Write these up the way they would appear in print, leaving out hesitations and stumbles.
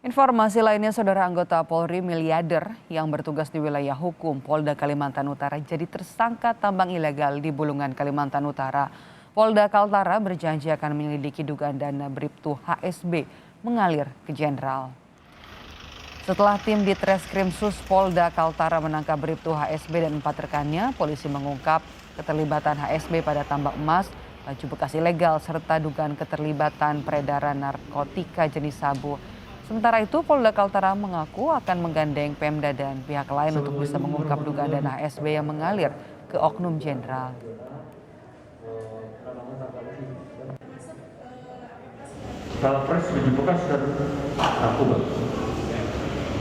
Informasi lainnya, saudara, anggota Polri miliarder yang bertugas di wilayah hukum Polda Kalimantan Utara jadi tersangka tambang ilegal di Bulungan, Kalimantan Utara. Polda Kaltara berjanji akan menyelidiki dugaan dana Bribtu HSB mengalir ke Jenderal. Setelah tim di Treskrimsus Polda Kaltara menangkap Bribtu HSB dan 4 rekannya, polisi mengungkap keterlibatan HSB pada tambang emas, baju bekas ilegal, serta dugaan keterlibatan peredaran narkotika jenis sabu. Sementara itu, Polda Kaltara mengaku akan menggandeng Pemda dan pihak lain untuk bisa mengungkap dugaan dana HSB yang mengalir ke oknum jenderal. Balpres baju bekas dan narkoba,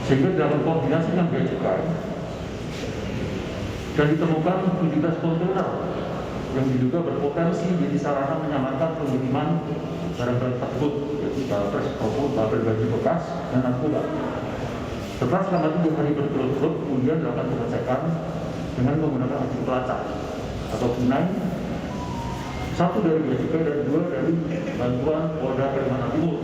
sehingga dalam koordinasi yang bea cukai dan ditemukan 17 kontainer yang diduga berpotensi jadi sarana menyamarkan pengiriman barang-barang tersebut, yaitu balpres maupun baju bekas dan narkoba. Setelah selama 2 hari berturut-turut, kemudian dilakukan pengecekan dengan menggunakan alat pelacak atau kunai, 1 dari bea cukai dan 2 dari bantuan Polda Kalimantan Timur.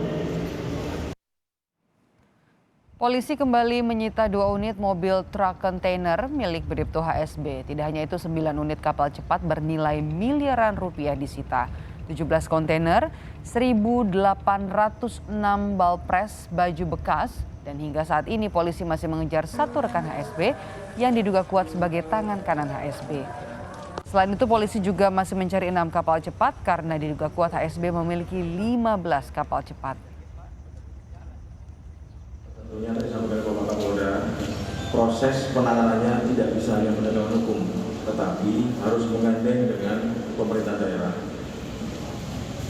Polisi kembali menyita 2 unit mobil truk kontainer milik Bribtu HSB. Tidak hanya itu, 9 unit kapal cepat bernilai miliaran rupiah disita. 17 kontainer, 1.806 balpres baju bekas, dan hingga saat ini polisi masih mengejar 1 rekan HSB yang diduga kuat sebagai tangan kanan HSB. Selain itu, polisi juga masih mencari 6 kapal cepat karena diduga kuat HSB memiliki 15 kapal cepat. Tentunya tadi sampaikan Bapak Kapolda, proses penanganannya tidak bisa hanya penegakan hukum, tetapi harus menggandeng dengan pemerintah daerah.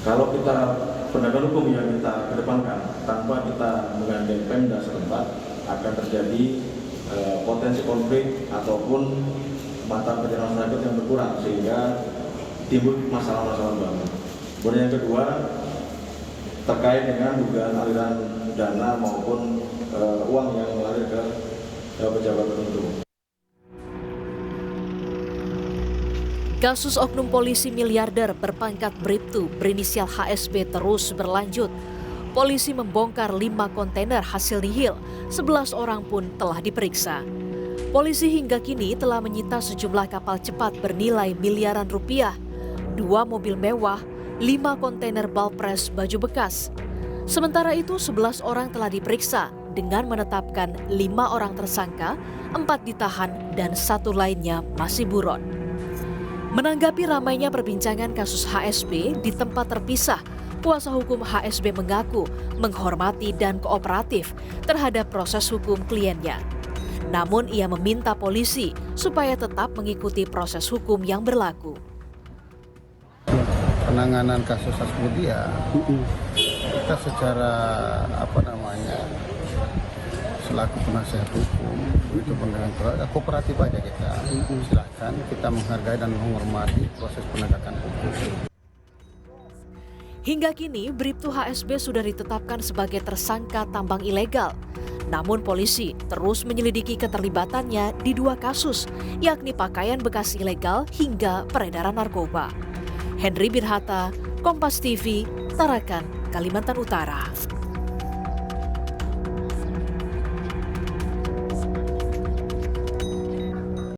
Kalau kita penegakan hukum yang kita kedepankan tanpa kita menggandeng Pemda setempat, akan terjadi potensi konflik ataupun mata pencarian masyarakat yang berkurang sehingga timbul masalah-masalah baru. Kemudian yang kedua, terkait dengan dugaan aliran dana maupun uang yang mengalir ke pejabat tertentu. Kasus oknum polisi miliarder berpangkat Bribtu berinisial HSB terus berlanjut. Polisi membongkar 5 kontainer hasil nihil, 11 orang pun telah diperiksa. Polisi hingga kini telah menyita sejumlah kapal cepat bernilai miliaran rupiah, 2 mobil mewah, 5 kontainer balpres baju bekas. Sementara itu 11 orang telah diperiksa dengan menetapkan 5 orang tersangka, 4 ditahan dan 1 lainnya masih buron. Menanggapi ramainya perbincangan kasus HSB di tempat terpisah, kuasa hukum HSB mengaku menghormati dan kooperatif terhadap proses hukum kliennya. Namun ia meminta polisi supaya tetap mengikuti proses hukum yang berlaku. Penanganan kasus tersebut kita secara selaku penasihat hukum itu penegakan kooperatif aja kita. Silakan kita menghargai dan menghormati proses penegakan hukum. Hingga kini Bribtu HSB sudah ditetapkan sebagai tersangka tambang ilegal. Namun polisi terus menyelidiki keterlibatannya di 2 kasus, yakni pakaian bekas ilegal hingga peredaran narkoba. Henry Birhata, Kompas TV, Tarakan, Kalimantan Utara.